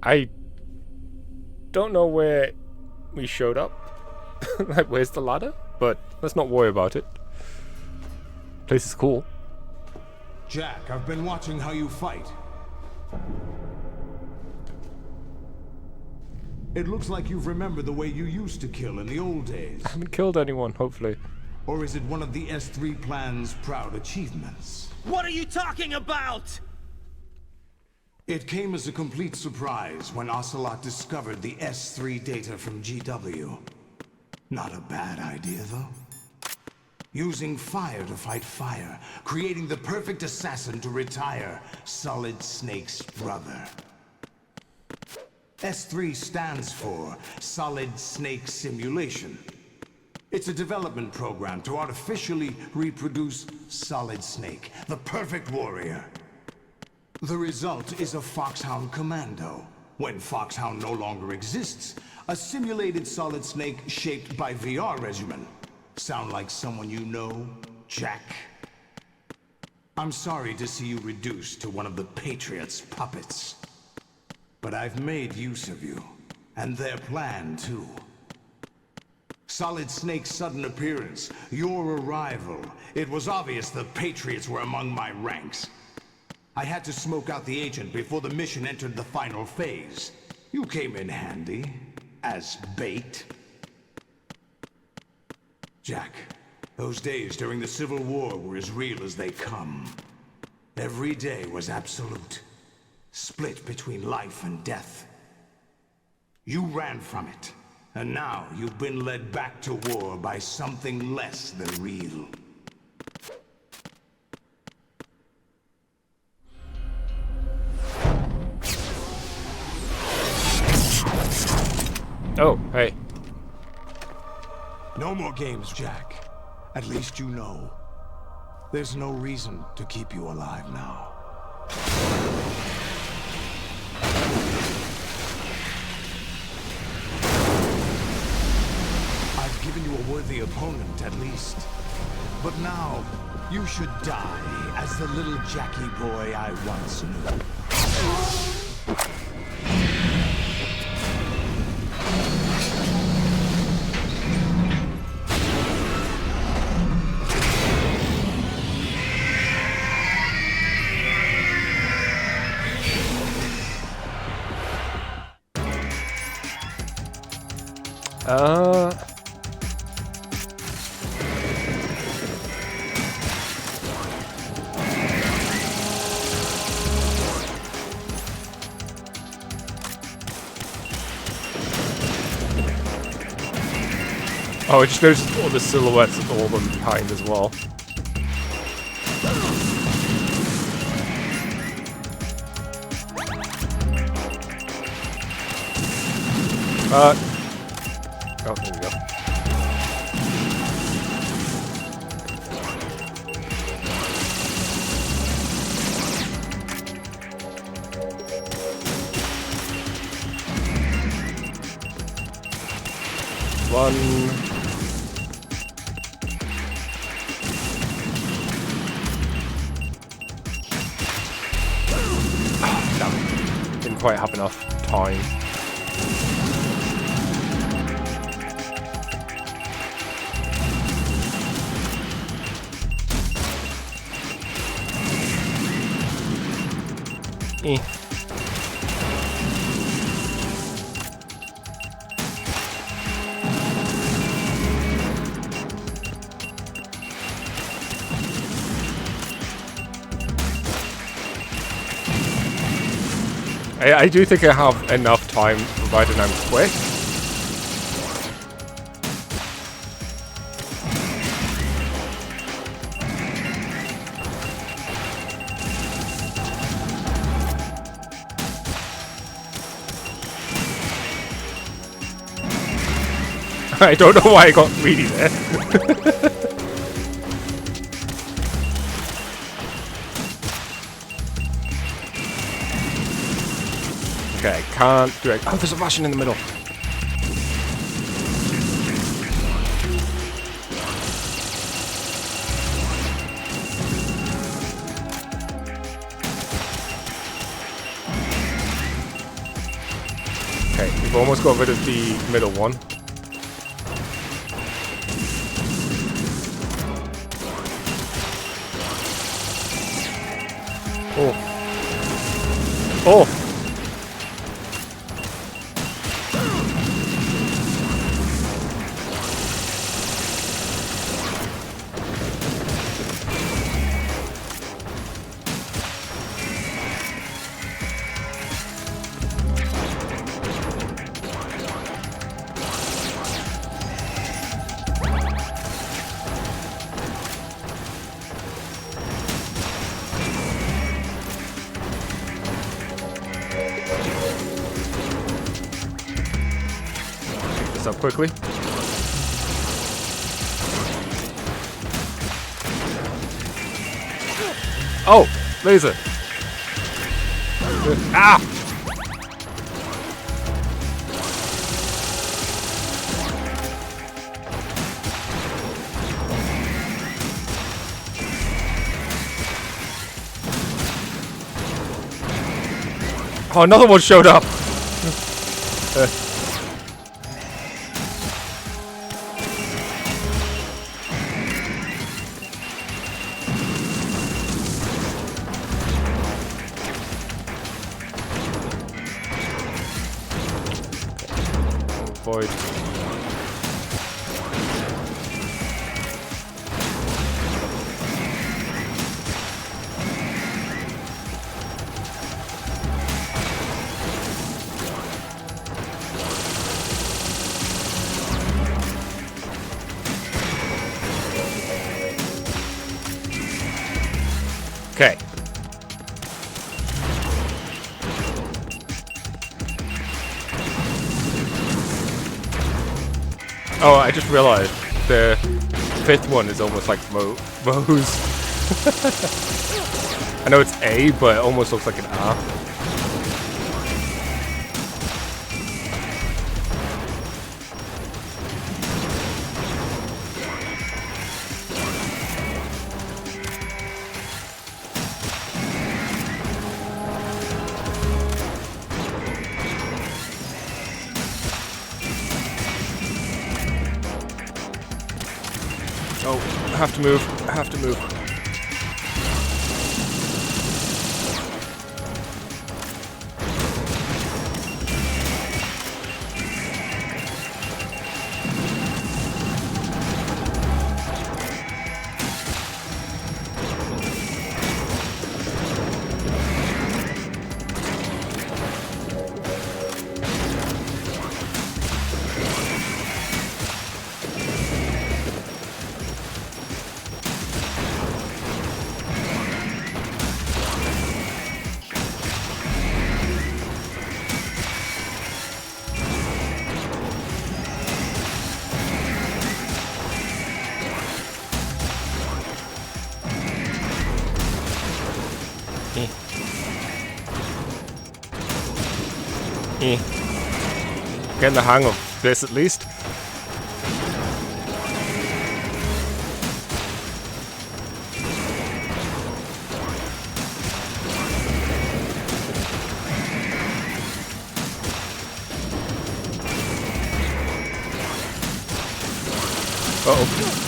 I don't know where we showed up. Like, where's the ladder? But let's not worry about it. Place is cool. Jack, I've been watching how you fight. It looks like you've remembered the way you used to kill in the old days. I haven't killed anyone, hopefully. Or is it one of the S3 plan's proud achievements? What are you talking about? It came as a complete surprise when Ocelot discovered the S3 data from GW. Not a bad idea, though. Using fire to fight fire, creating the perfect assassin to retire Solid Snake's brother. S3 stands for Solid Snake Simulation. It's a development program to artificially reproduce Solid Snake, the perfect warrior. The result is a Foxhound Commando. When Foxhound no longer exists, a simulated Solid Snake shaped by VR regimen. Sound like someone you know, Jack? I'm sorry to see you reduced to one of the Patriots' puppets. But I've made use of you, and their plan too. Solid Snake's sudden appearance, your arrival. It was obvious the Patriots were among my ranks. I had to smoke out the agent before the mission entered the final phase. You came in handy, as bait. Jack, those days during the Civil War were as real as they come. Every day was absolute, split between life and death. You ran from it, and now you've been led back to war by something less than real. Oh, hey. No more games, Jack. At least you know. There's no reason to keep you alive now. I've given you a worthy opponent, at least. But now, you should die as the little Jackie boy I once knew. Oh, it just noticed all the silhouettes of all of them behind as well. Oh, there we go. One. No, didn't quite have enough time. I do think I have enough time, provided I'm quick. I don't know why I got greedy there. Okay, I can't do it. Oh, there's a Russian in the middle. We almost got rid of the middle one. Oh. Oh! Up quickly. Oh, laser. Ah! Oh, another one showed up. Void. Okay. Oh, I just realized the fifth one is almost like Moe's. I know it's A, but it almost looks like an R. Oh, I have to move. I have to move. Getting the hang of this at least. Uh-oh.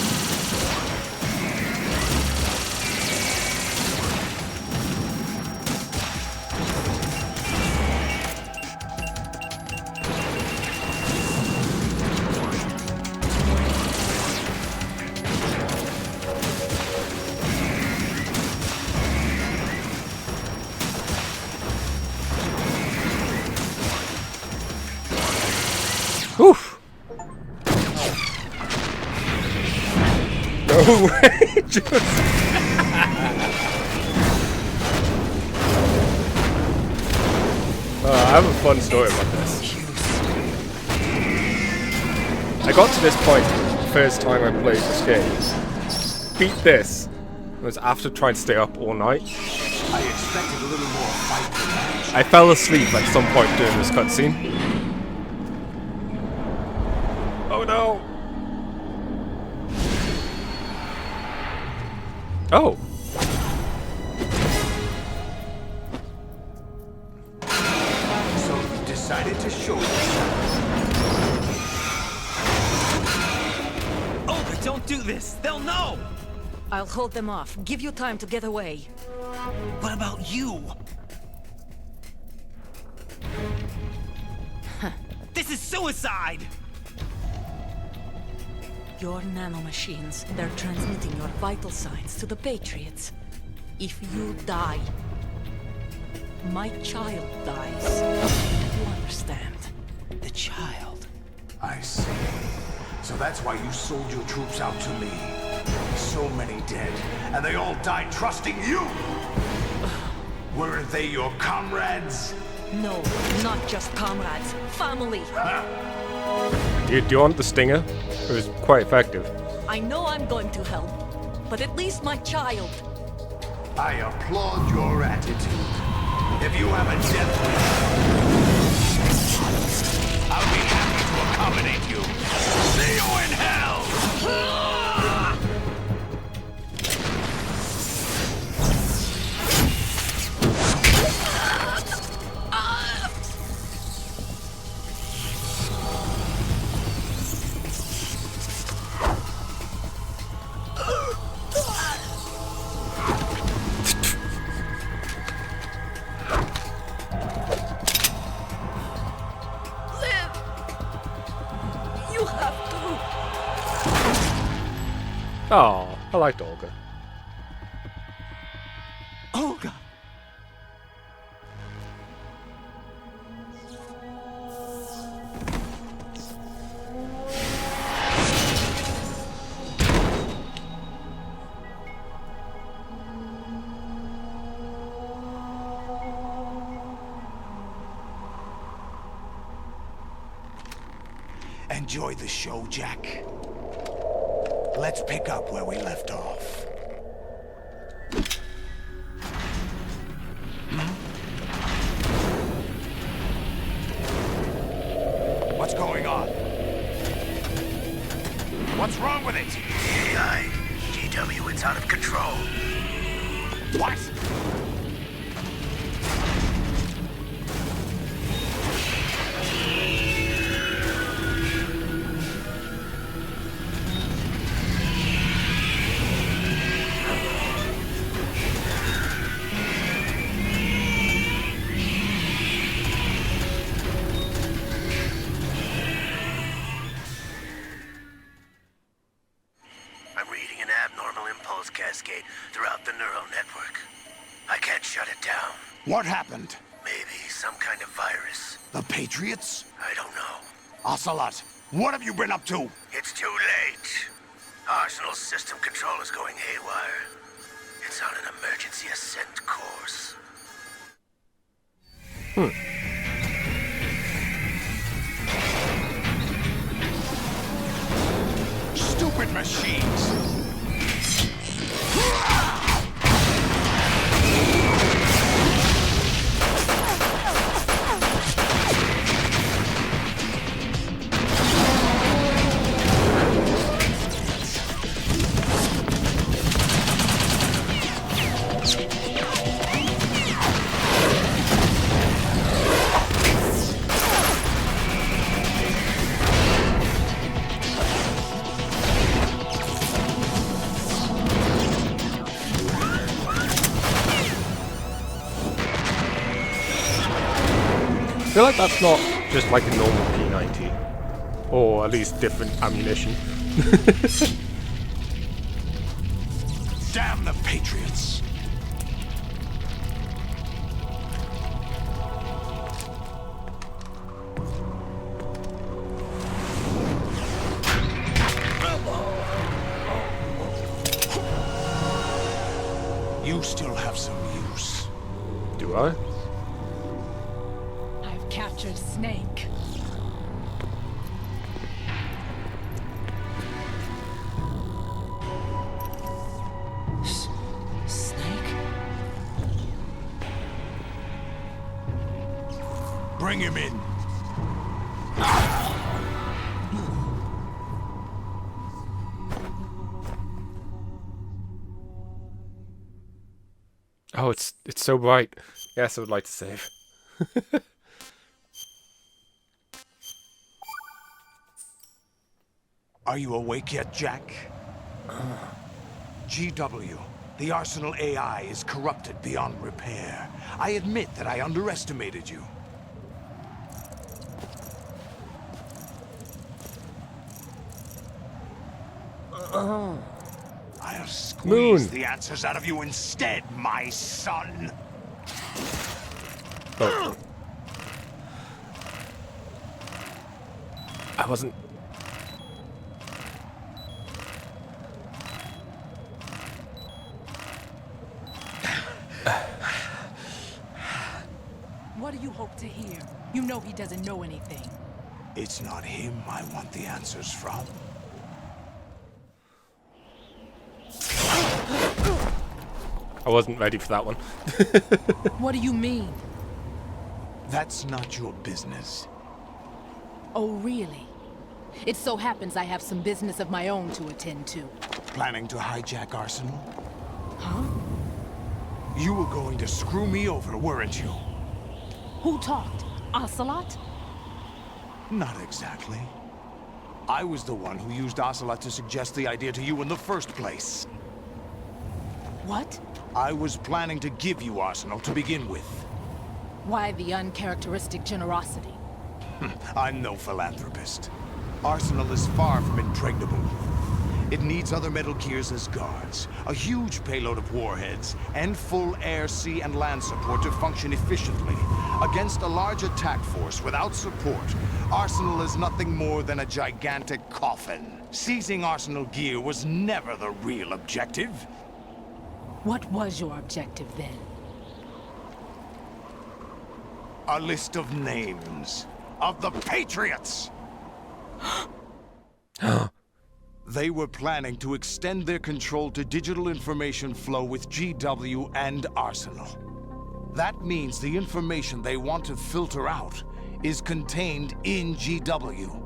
Oof. No way! Just I have a fun story about this. I got to this point first time I played this game. Beat this. It was after trying to stay up all night. I expected a little more fight than that. I fell asleep at some point during this cutscene. Oh no! Oh! So you decided to show yourself. do this. They'll know. I'll hold them off. Give you time to get away. What about you? This is suicide! Your nanomachines, they're transmitting your vital signs to the Patriots. If you die, my child dies. You understand? The child. I see. So that's why you sold your troops out to me. So many dead, and they all died trusting you! Weren't they your comrades? No, not just comrades. Family. Do you want the stinger? It was quite effective. I know I'm going to help, but at least my child. I applaud your attitude. If you have a death wish, I'll be happy to accommodate you. See you in hell! Oh, I liked Olga. Olga! Enjoy the show, Jack. Let's pick up where we left off. What's going on? What's wrong with it? AI. GW, it's out of control. What? Cascade throughout the neural network. I can't shut it down. What happened? Maybe some kind of virus. The Patriots? I don't know. Ocelot, what have you been up to? It's too late. Arsenal's system control is going haywire. It's on an emergency ascent course. Stupid machines! I feel like that's not just like a normal P90. Or at least different ammunition. Damn the Patriots! You still have some use. Do I? I've captured Snake. Snake? Bring him in. Oh, it's so bright. Yes, I would like to save. Are you awake yet, Jack? GW, the Arsenal AI is corrupted beyond repair. I admit that I underestimated you. I'll squeeze the answers out of you instead, my son. Oh. I wasn't... What do you hope to hear? You know he doesn't know anything. It's not him I want the answers from. I wasn't ready for that one. What do you mean? That's not your business. Oh, really? It so happens I have some business of my own to attend to. Planning to hijack Arsenal? Huh? You were going to screw me over, weren't you? Who talked? Ocelot? Not exactly. I was the one who used Ocelot to suggest the idea to you in the first place. What? I was planning to give you Arsenal to begin with. Why the uncharacteristic generosity? I'm no philanthropist. Arsenal is far from impregnable. It needs other Metal Gears as guards, a huge payload of warheads, and full air, sea, and land support to function efficiently. Against a large attack force without support, Arsenal is nothing more than a gigantic coffin. Seizing Arsenal gear was never the real objective. What was your objective then? A list of names of the Patriots! They were planning to extend their control to digital information flow with GW and Arsenal. That means the information they want to filter out is contained in GW,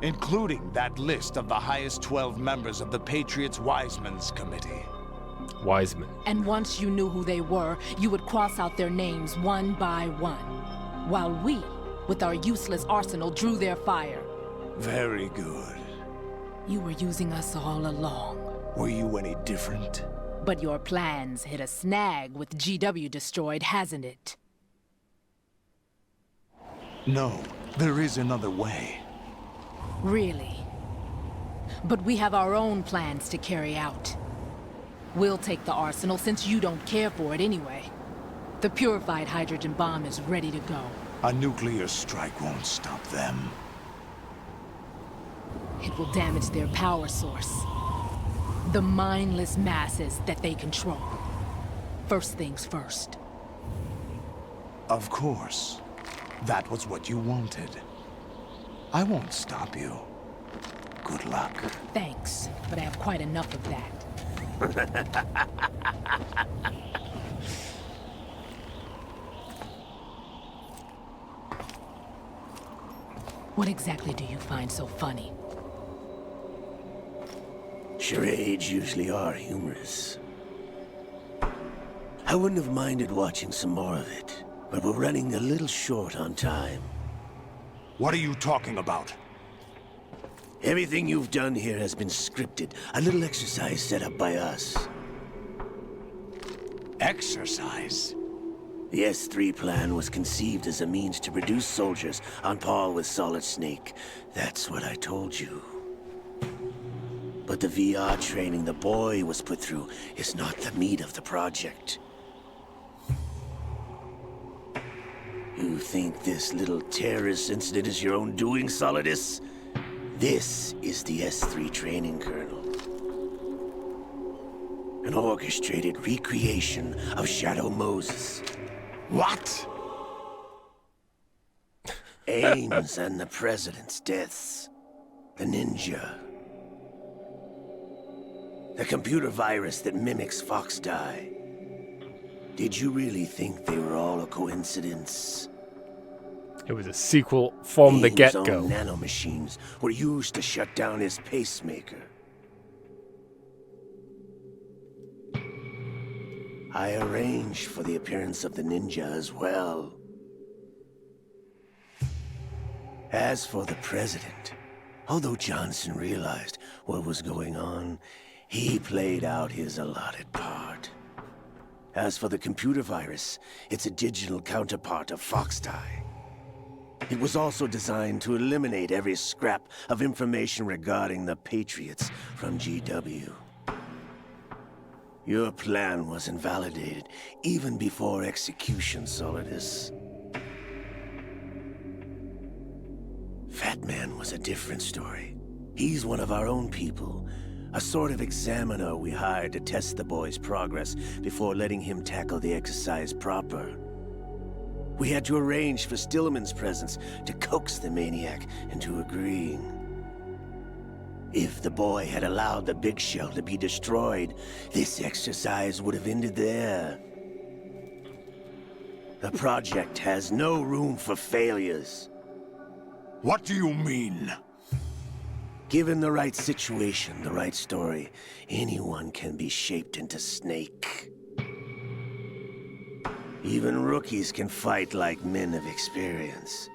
including that list of the highest 12 members of the Patriots Wiseman's Committee. Wiseman. And once you knew who they were, you would cross out their names one by one, while we, with our useless arsenal, drew their fire. Very good. You were using us all along. Were you any different? But your plans hit a snag with GW destroyed, hasn't it? No, there is another way. Really? But we have our own plans to carry out. We'll take the arsenal since you don't care for it anyway. The purified hydrogen bomb is ready to go. A nuclear strike won't stop them. It will damage their power source. The mindless masses that they control. First things first. Of course. That was what you wanted. I won't stop you. Good luck. Thanks, but I have quite enough of that. What exactly do you find so funny? Charades usually are humorous. I wouldn't have minded watching some more of it, but we're running a little short on time. What are you talking about? Everything you've done here has been scripted, a little exercise set up by us. Exercise? The S3 plan was conceived as a means to produce soldiers on par with Solid Snake. That's what I told you. But the VR training the boy was put through is not the meat of the project. You think this little terrorist incident is your own doing, Solidus? This is the S3 training kernel. An orchestrated recreation of Shadow Moses. What? Ames and the President's deaths. The ninja. The computer virus that mimics Foxdie. Did you really think they were all a coincidence? It was a sequel from the Ames' get-go. own nanomachines were used to shut down his pacemaker. I arranged for the appearance of the ninja as well. As for the President, Although Johnson realized what was going on, he played out his allotted part. As for the computer virus, it's a digital counterpart of Foxdie. It was also designed to eliminate every scrap of information regarding the Patriots from GW. Your plan was invalidated even before execution, Solidus. Fat Man was a different story. He's one of our own people. A sort of examiner we hired to test the boy's progress before letting him tackle the exercise proper. We had to arrange for Stillman's presence to coax the maniac into agreeing. If the boy had allowed the big shell to be destroyed, this exercise would have ended there. The project has no room for failures. What do you mean? Given the right situation, the right story, anyone can be shaped into Snake. Even rookies can fight like men of experience.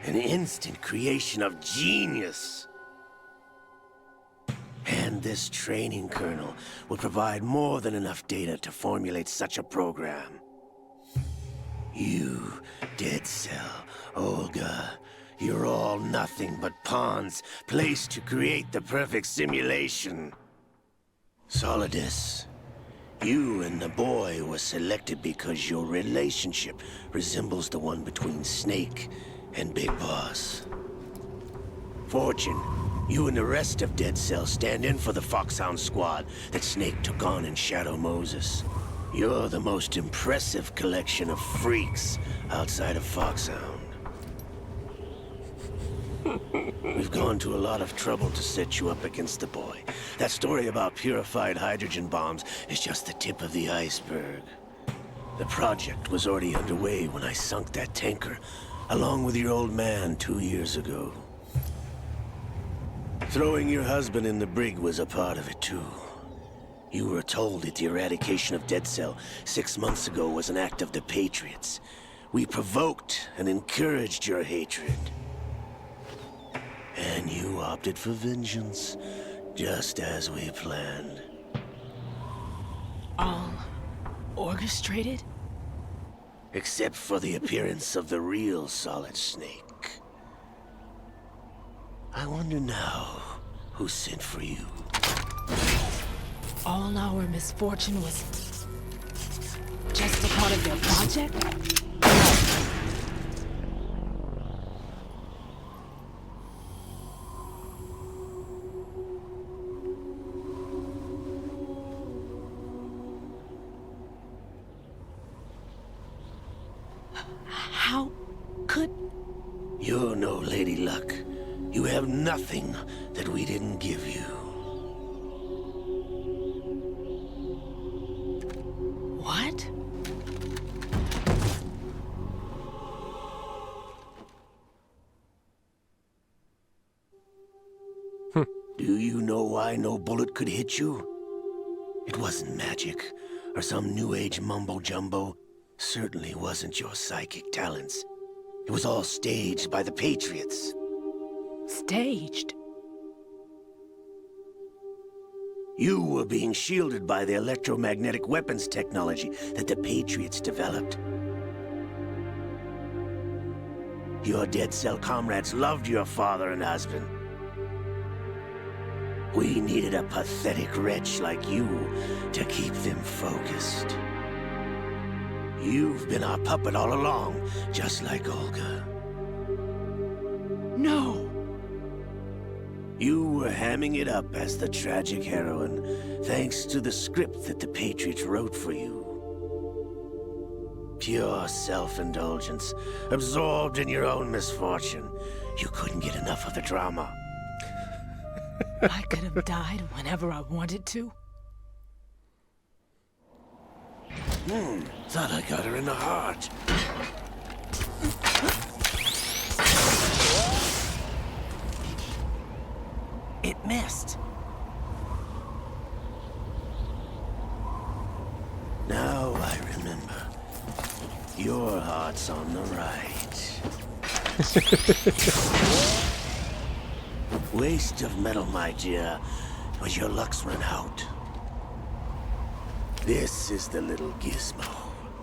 An instant creation of genius. And this training kernel will provide more than enough data to formulate such a program. You, Dead Cell, Olga, you're all nothing but pawns placed to create the perfect simulation. Solidus, you and the boy were selected because your relationship resembles the one between Snake and Big Boss. Fortune, you and the rest of Dead Cell stand in for the Foxhound squad that Snake took on in Shadow Moses. You're the most impressive collection of freaks outside of Foxhound. We've gone to a lot of trouble to set you up against the boy. That story about purified hydrogen bombs is just the tip of the iceberg. The project was already underway when I sunk that tanker, along with your old man 2 years ago. Throwing your husband in the brig was a part of it too. You were told that the eradication of Dead Cell 6 months ago was an act of the Patriots. We provoked and encouraged your hatred. And you opted for vengeance, just as we planned. All orchestrated? Except for the appearance of the real Solid Snake. I wonder now who sent for you. All our misfortune was just a part of their project? How could... You're no Lady Luck. You have nothing that we didn't give you. What? Do you know why no bullet could hit you? It wasn't magic, or some new age mumbo-jumbo. Certainly wasn't your psychic talents. It was all staged by the Patriots. Staged? You were being shielded by the electromagnetic weapons technology that the Patriots developed. Your Dead Cell comrades loved your father and husband. We needed a pathetic wretch like you to keep them focused. You've been our puppet all along, just like Olga. No! You were hamming it up as the tragic heroine, thanks to the script that the Patriots wrote for you. Pure self-indulgence, absorbed in your own misfortune. You couldn't get enough of the drama. I could have died whenever I wanted to. Thought I got her in the heart. It missed. Now I remember. Your heart's on the right. Waste of metal, my dear, but your luck's run out. This is the little gizmo.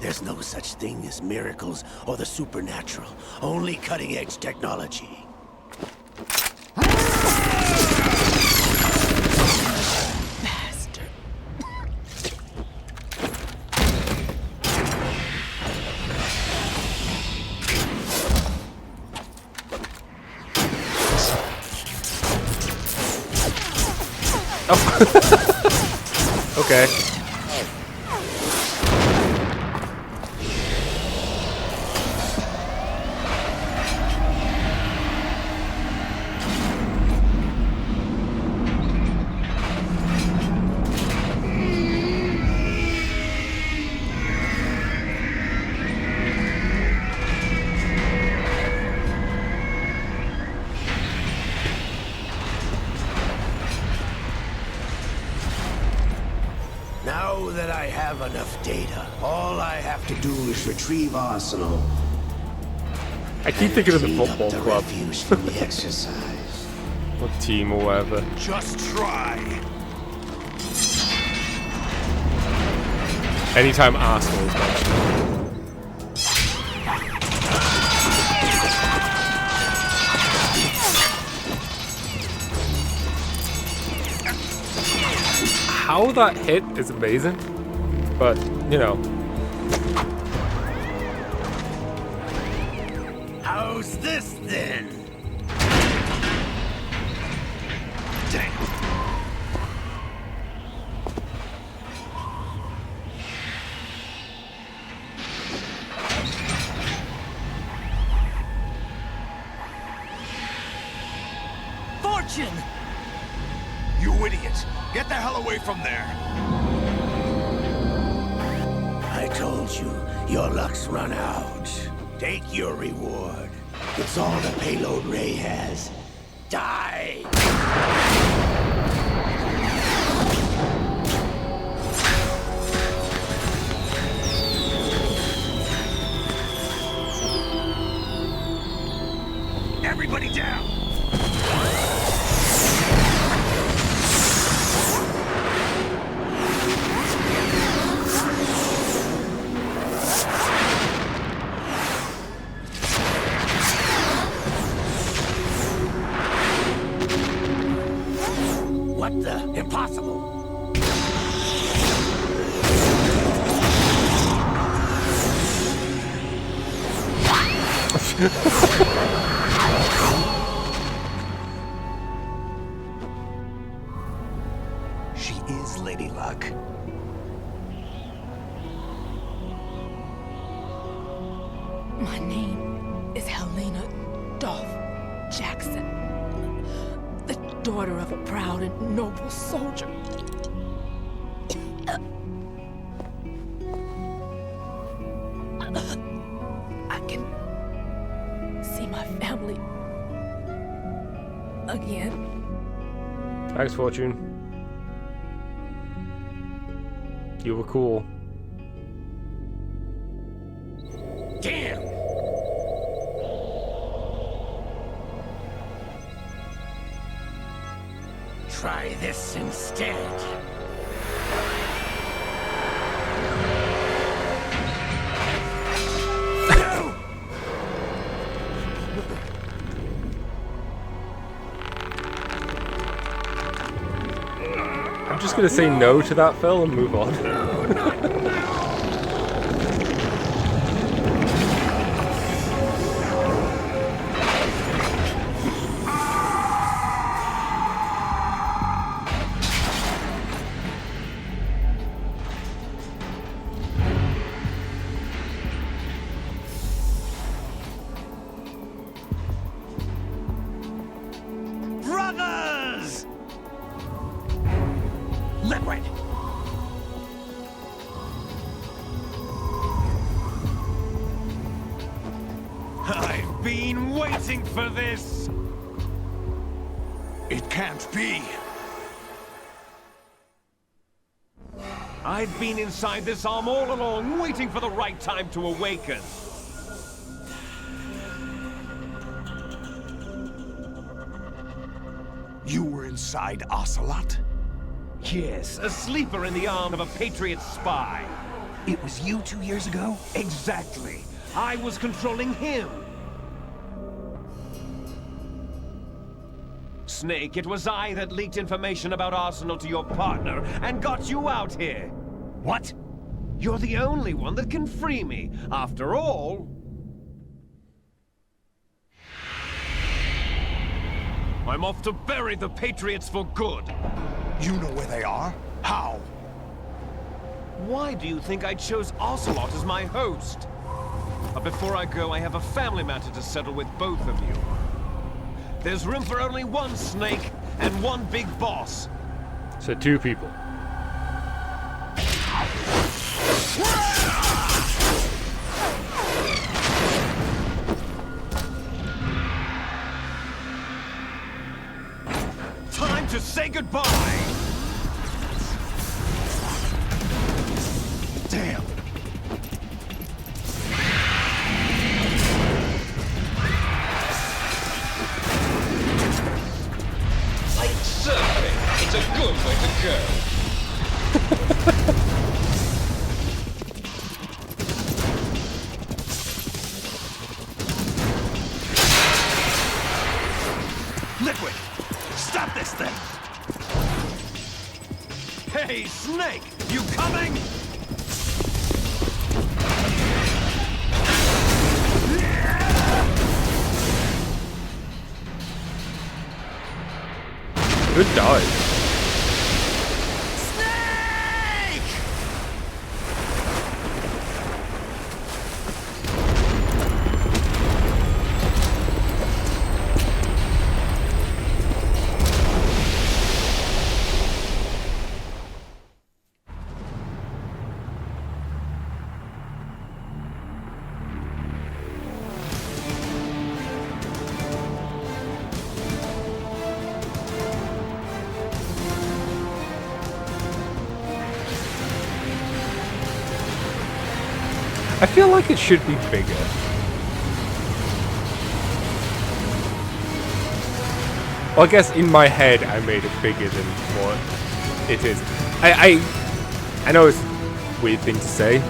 There's no such thing as miracles or the supernatural, only cutting-edge technology. Bastard. Okay. Now that I have enough data, all I have to do is retrieve Arsenal. I keep thinking of the Clean up football the club. refuse from the exercise. Or team or whatever. Just try. Anytime Arsenal is mentioned. How that hit is amazing, but you know. How's this then? Damn. Fortune! You idiot! Get the hell away from there! I told you, your luck's run out. Take your reward. It's all the payload Ray has. Die! Everybody down! What the? Impossible! She is Lady Luck. My name is Helena Dolph Jackson, the daughter of a proud and noble soldier. I can see my family again. Thanks, Fortune. You were cool. Damn! Try this instead. I'm just gonna say no to that, Phil, and move on. Brothers! Liquid! I've been waiting for this! It can't be. I've been inside this arm all along, waiting for the right time to awaken. You were inside Ocelot? Yes, a sleeper in the arm of a Patriot spy. It was you 2 years ago? Exactly. I was controlling him. Snake, it was I that leaked information about Arsenal to your partner and got you out here. What? You're the only one that can free me. After all... I'm off to bury the Patriots for good. You know where they are? How? Why do you think I chose Ocelot as my host? But before I go, I have a family matter to settle with both of you. There's room for only one Snake and one big boss. So 2 people. Time to say goodbye! Damn. Like surfing, it's a good way to go. Liquid! Stop this thing! Hey, Snake! You coming? Good dive. Snake! I feel like it should be bigger. Well, I guess in my head I made it bigger than what it is. I know it's a weird thing to say.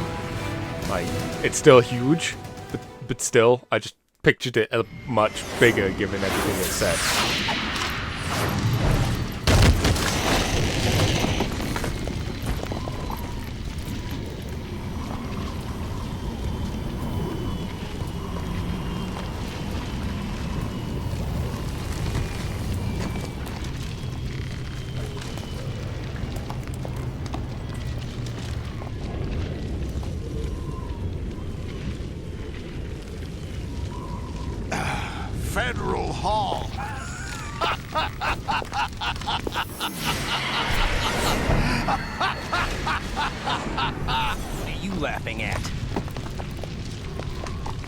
Like, it's still huge, but still, I just pictured it a much bigger given everything it said. Federal Hall. What are you laughing at?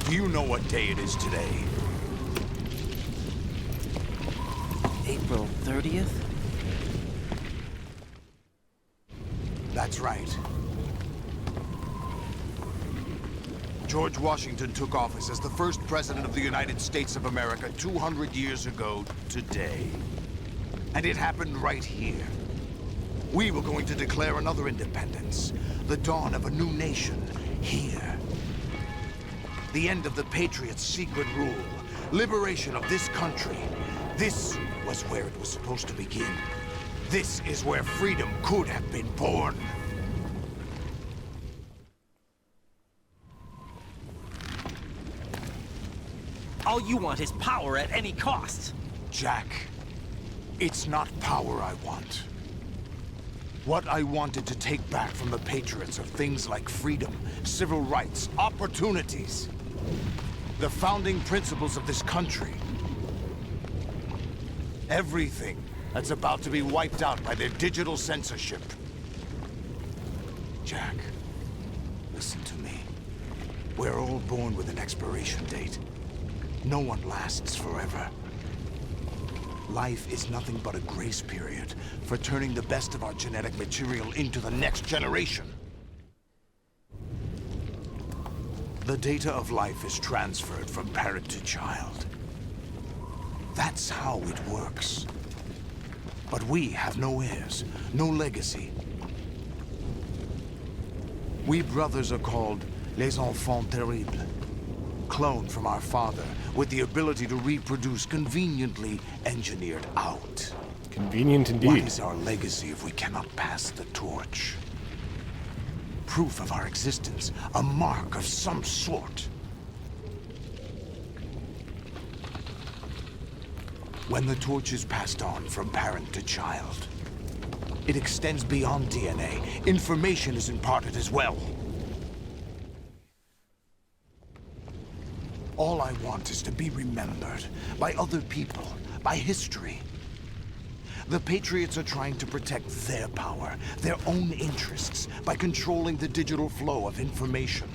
Do you know what day it is today? April 30th? That's right. George Washington took office as the first president of the United States of America 200 years ago today. And it happened right here. We were going to declare another independence, the dawn of a new nation, here. The end of the Patriots' secret rule, liberation of this country. This was where it was supposed to begin. This is where freedom could have been born. All you want is power at any cost. Jack, it's not power I want. What I wanted to take back from the Patriots are things like freedom, civil rights, opportunities. The founding principles of this country. Everything that's about to be wiped out by their digital censorship. Jack, listen to me. We're all born with an expiration date. No one lasts forever. Life is nothing but a grace period for turning the best of our genetic material into the next generation. The data of life is transferred from parent to child. That's how it works. But we have no heirs, no legacy. We brothers are called les enfants terribles. Cloned from our father, with the ability to reproduce conveniently engineered out. Convenient What indeed. is our legacy if we cannot pass the torch? Proof of our existence, a mark of some sort. When the torch is passed on from parent to child, it extends beyond DNA. Information is imparted as well. All I want is to be remembered by other people, by history. The Patriots are trying to protect their power, their own interests, by controlling the digital flow of information.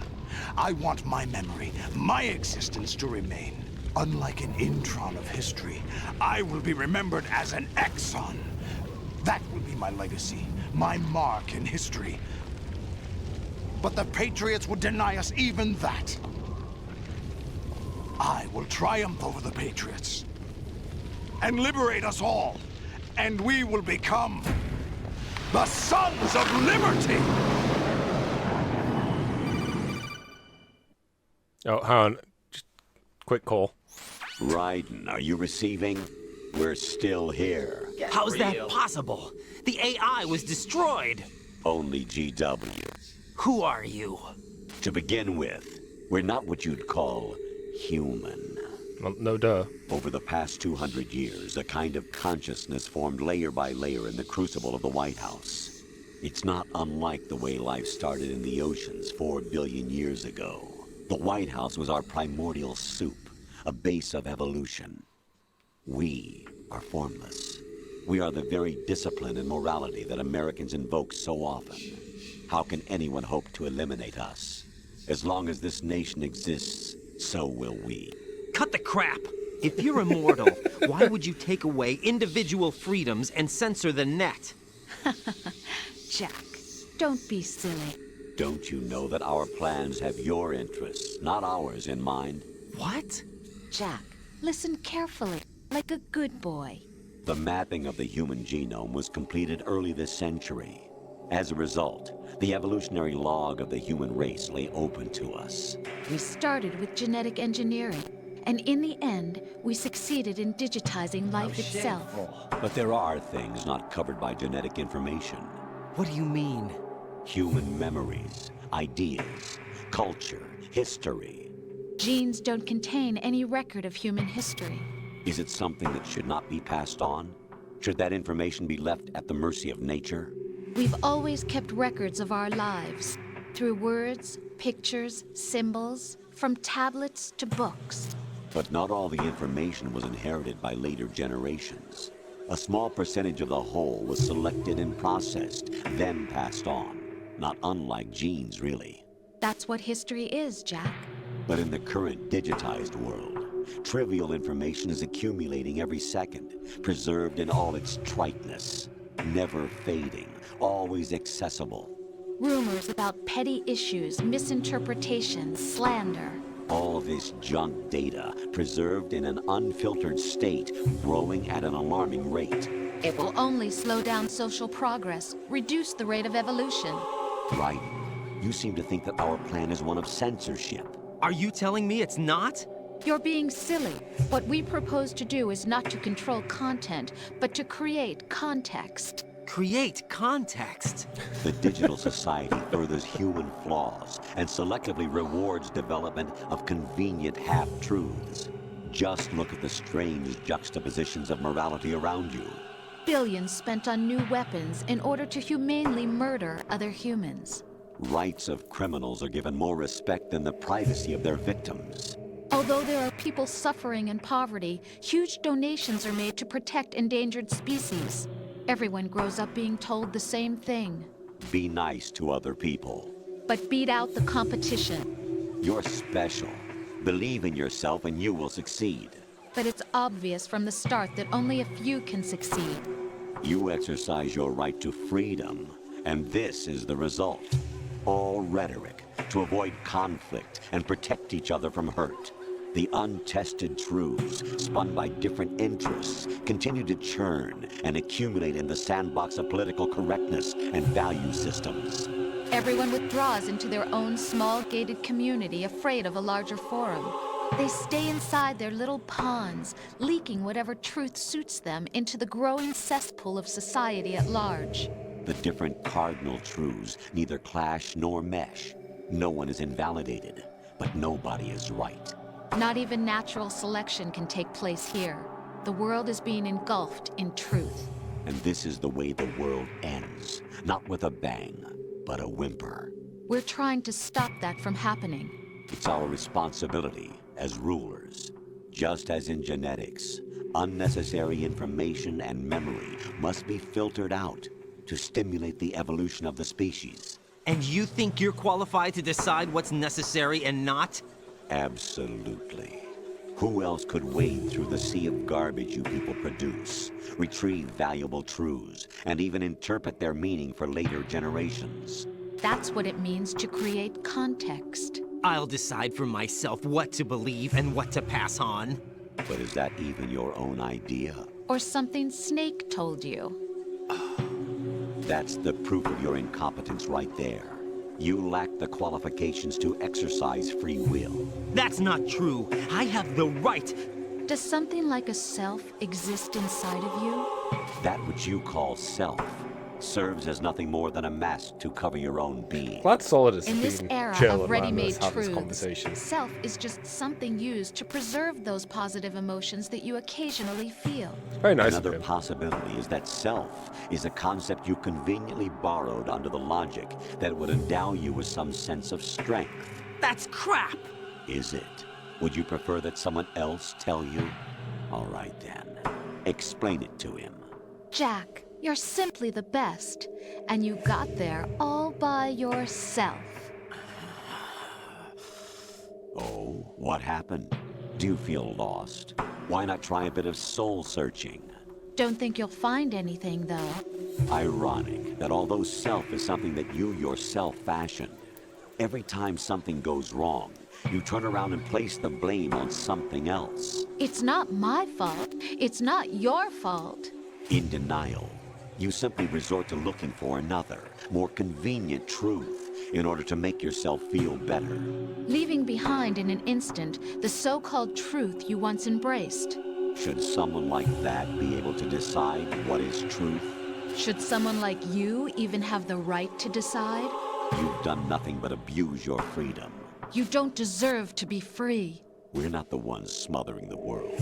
I want my memory, my existence to remain. Unlike an intron of history, I will be remembered as an exon. That will be my legacy, my mark in history. But the Patriots would deny us even that. I will triumph over the Patriots and liberate us all, and we will become the Sons of Liberty! Oh, hang on. Just quick call. Raiden, are you receiving? We're still here. How's that possible? The AI was destroyed. Only GW. Who are you? To begin with, we're not what you'd call human. Well, no duh. Over the past 200 years, a kind of consciousness formed layer by layer in the crucible of the White House. It's not unlike the way life started in the oceans 4 billion years ago. The White House was our primordial soup, a base of evolution. We are formless. We are the very discipline and morality that Americans invoke so often. How can anyone hope to eliminate us? As long as this nation exists, so will we. Cut the crap! If you're immortal, why would you take away individual freedoms and censor the net? Jack, don't be silly. Don't you know that our plans have your interests, not ours, in mind? What? Jack, listen carefully, like a good boy. The mapping of the human genome was completed early this century. As a result, the evolutionary log of the human race lay open to us. We started with genetic engineering, and in the end, we succeeded in digitizing life itself. But there are things not covered by genetic information. What do you mean? Human memories, ideas, culture, history. Genes don't contain any record of human history. Is it something that should not be passed on? Should that information be left at the mercy of nature? We've always kept records of our lives, through words, pictures, symbols, from tablets to books. But not all the information was inherited by later generations. A small percentage of the whole was selected and processed, then passed on. Not unlike genes, really. That's what history is, Jack. But in the current digitized world, trivial information is accumulating every second, preserved in all its triteness, never fading, always accessible. Rumors about petty issues, misinterpretations, slander. All this junk data, preserved in an unfiltered state, growing at an alarming rate. It will only slow down social progress, reduce the rate of evolution. Right. You seem to think that our plan is one of censorship. Are you telling me it's not? You're being silly. What we propose to do is not to control content, but to create context. Create context. The digital society furthers human flaws and selectively rewards development of convenient half-truths. Just look at the strange juxtapositions of morality around you. Billions spent on new weapons in order to humanely murder other humans. Rights of criminals are given more respect than the privacy of their victims. Although there are people suffering in poverty, huge donations are made to protect endangered species. Everyone grows up being told the same thing. Be nice to other people. But beat out the competition. You're special. Believe in yourself and you will succeed. But it's obvious from the start that only a few can succeed. You exercise your right to freedom, and this is the result. All rhetoric to avoid conflict and protect each other from hurt. The untested truths, spun by different interests, continue to churn and accumulate in the sandbox of political correctness and value systems. Everyone withdraws into their own small gated community, afraid of a larger forum. They stay inside their little ponds, leaking whatever truth suits them into the growing cesspool of society at large. The different cardinal truths neither clash nor mesh. No one is invalidated, but nobody is right. Not even natural selection can take place here. The world is being engulfed in truth. And this is the way the world ends. Not with a bang, but a whimper. We're trying to stop that from happening. It's our responsibility as rulers. Just as in genetics, unnecessary information and memory must be filtered out to stimulate the evolution of the species. And you think you're qualified to decide what's necessary and not? Absolutely. Who else could wade through the sea of garbage you people produce, retrieve valuable truths, and even interpret their meaning for later generations? That's what it means to create context. I'll decide for myself what to believe and what to pass on. But is that even your own idea? Or something Snake told you. That's the proof of your incompetence right there. You lack the qualifications to exercise free will. That's not true. I have the right. Does something like a self exist inside of you? That which you call self serves as nothing more than a mask to cover your own being. Glad Solid has In this been era chill of around ready-made us having this truths, conversation. self is just something used to preserve those positive emotions that you occasionally feel. Very nice of Another him. possibility is that self is a concept you conveniently borrowed under the logic that would endow you with some sense of strength. That's crap! Is it? Would you prefer that someone else tell you? All right then. Explain it to him. Jack, you're simply the best, and you got there all by yourself. Oh, what happened? Do you feel lost? Why not try a bit of soul searching? Don't think you'll find anything, though. Ironic that although self is something that you yourself fashioned, every time something goes wrong, you turn around and place the blame on something else. It's not my fault. It's not your fault. In denial, you simply resort to looking for another, more convenient truth in order to make yourself feel better. Leaving behind in an instant the so-called truth you once embraced. Should someone like that be able to decide what is truth? Should someone like you even have the right to decide? You've done nothing but abuse your freedom. You don't deserve to be free. We're not the ones smothering the world.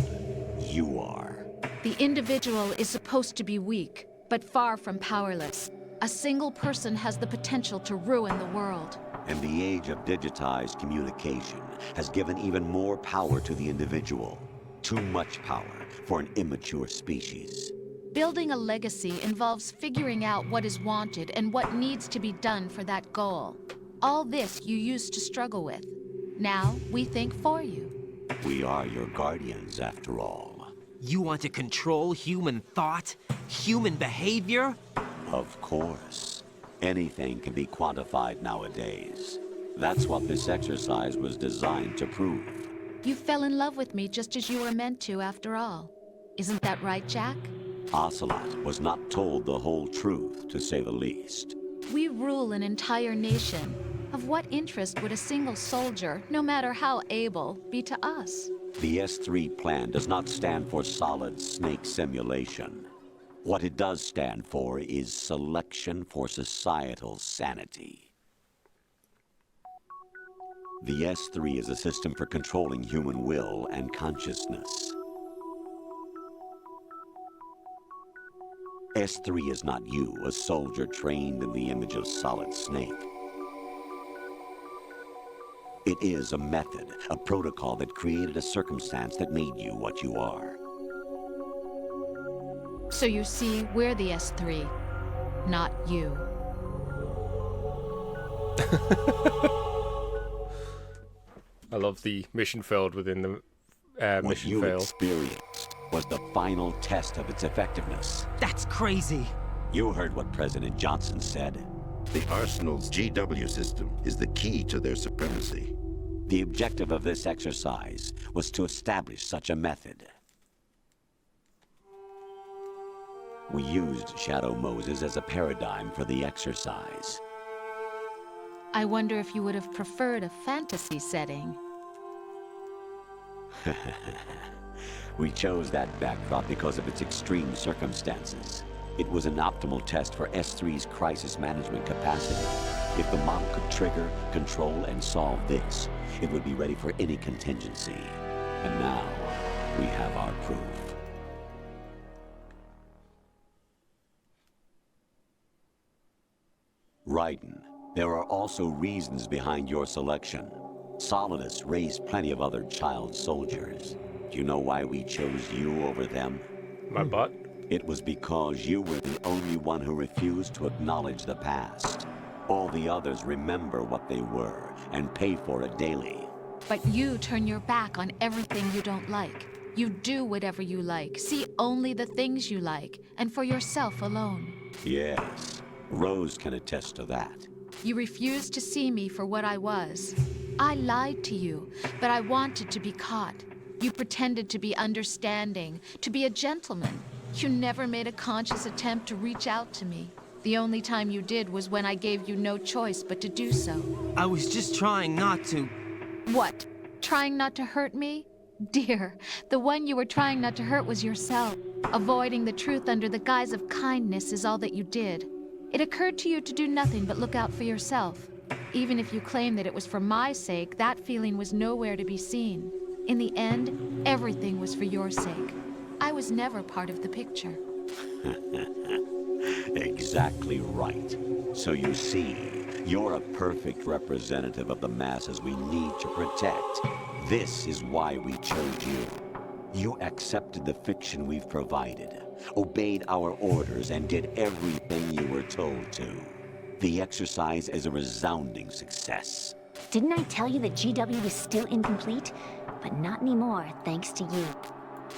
You are. The individual is supposed to be weak, but far from powerless. A single person has the potential to ruin the world. And the age of digitized communication has given even more power to the individual. Too much power for an immature species. Building a legacy involves figuring out what is wanted and what needs to be done for that goal. All this you used to struggle with. Now we think for you. We are your guardians, after all. You want to control human thought? Human behavior? Of course. Anything can be quantified nowadays. That's what this exercise was designed to prove. You fell in love with me just as you were meant to, after all. Isn't that right, Jack? Ocelot was not told the whole truth, to say the least. We rule an entire nation. Of what interest would a single soldier, no matter how able, be to us? The S3 plan does not stand for solid snake simulation. What it does stand for is selection for societal sanity. The S3 is a system for controlling human will and consciousness. S3 is not you, a soldier trained in the image of Solid Snake. It is a method, a protocol that created a circumstance that made you what you are. So you see, we're the S3, not you. I love the mission failed within the What mission you fail. experienced was the final test of its effectiveness. That's crazy. You heard what President Johnson said. The Arsenal's GW system is the key to their supremacy. The objective of this exercise was to establish such a method. We used Shadow Moses as a paradigm for the exercise. I wonder if you would have preferred a fantasy setting. We chose that backdrop because of its extreme circumstances. It was an optimal test for S3's crisis management capacity. If the model could trigger, control, and solve this, it would be ready for any contingency. And now, we have our proof. Raiden, there are also reasons behind your selection. Solidus raised plenty of other child soldiers. Do you know why we chose you over them? My butt? It was because you were the only one who refused to acknowledge the past. All the others remember what they were and pay for it daily. But you turn your back on everything you don't like. You do whatever you like, see only the things you like, and for yourself alone. Yes, Rose can attest to that. You refused to see me for what I was. I lied to you, but I wanted to be caught. You pretended to be understanding, to be a gentleman. You never made a conscious attempt to reach out to me. The only time you did was when I gave you no choice but to do so. I was just trying not to. What? Trying not to hurt me? Dear, the one you were trying not to hurt was yourself. Avoiding the truth under the guise of kindness is all that you did. It occurred to you to do nothing but look out for yourself. Even if you claim that it was for my sake, that feeling was nowhere to be seen. In the end, everything was for your sake. I was never part of the picture. Exactly right. So you see, you're a perfect representative of the masses we need to protect. This is why we chose you. You accepted the fiction we've provided, obeyed our orders, and did everything you were told to. The exercise is a resounding success. Didn't I tell you that GW was still incomplete? But not anymore, thanks to you.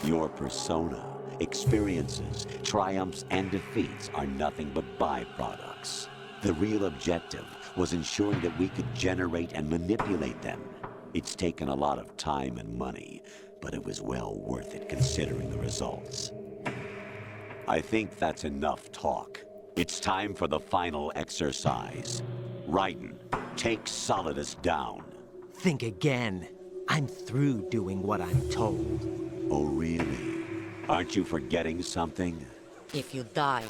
Your persona, experiences, triumphs, and defeats are nothing but byproducts. The real objective was ensuring that we could generate and manipulate them. It's taken a lot of time and money, but it was well worth it considering the results. I think that's enough talk. It's time for the final exercise. Raiden, take Solidus down. Think again. I'm through doing what I'm told. Oh, really? Aren't you forgetting something? If you die,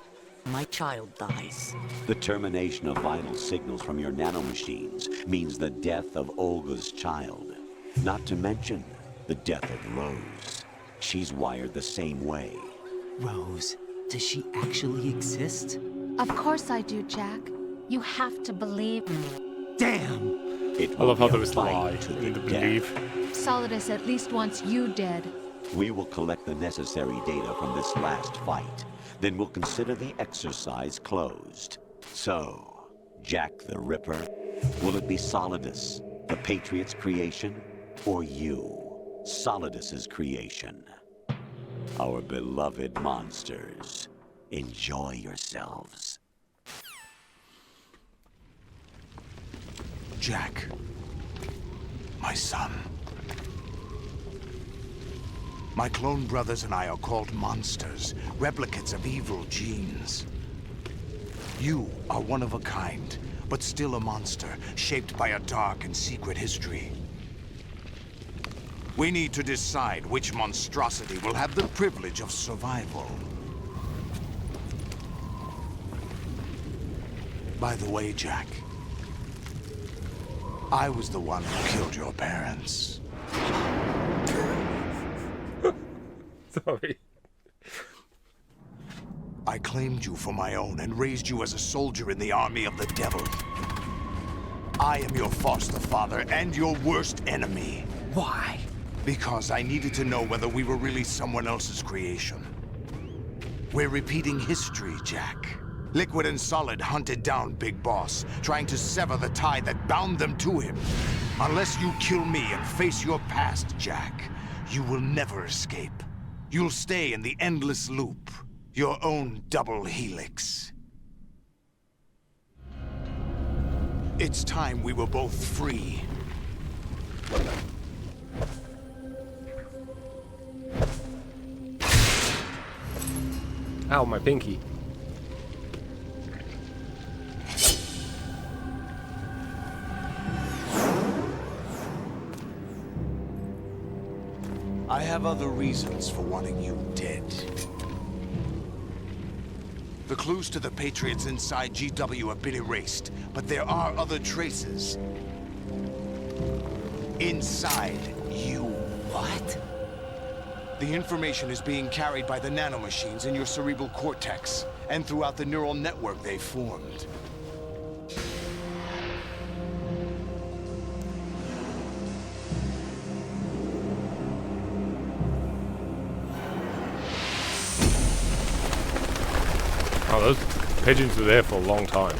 my child dies. The termination of vital signals from your nanomachines means the death of Olga's child. Not to mention the death of Rose. She's wired the same way. Rose, does she actually exist? Of course I do, Jack. You have to believe me. Damn! It I love how will there be a was fight lie to in the the death. belief. Solidus at least wants you dead. We will collect the necessary data from this last fight. Then we'll consider the exercise closed. So, Jack the Ripper, will it be Solidus, the Patriot's creation, or you, Solidus's creation? Our beloved monsters, enjoy yourselves. Jack, my son. My clone brothers and I are called monsters, replicates of evil genes. You are one of a kind, but still a monster, shaped by a dark and secret history. We need to decide which monstrosity will have the privilege of survival. By the way, Jack, I was the one who killed your parents. Sorry. I claimed you for my own and raised you as a soldier in the army of the devil. I am your foster father and your worst enemy. Why? Because I needed to know whether we were really someone else's creation. We're repeating history, Jack. Liquid and Solid hunted down Big Boss, trying to sever the tie that bound them to him. Unless you kill me and face your past, Jack, you will never escape. You'll stay in the endless loop, your own double helix. It's time we were both free. Ow, my pinky. I have other reasons for wanting you dead. The clues to the Patriots inside GW have been erased, but there are other traces. Inside you. What? The information is being carried by the nanomachines in your cerebral cortex, and throughout the neural network they've formed. Oh, those pigeons were there for a long time.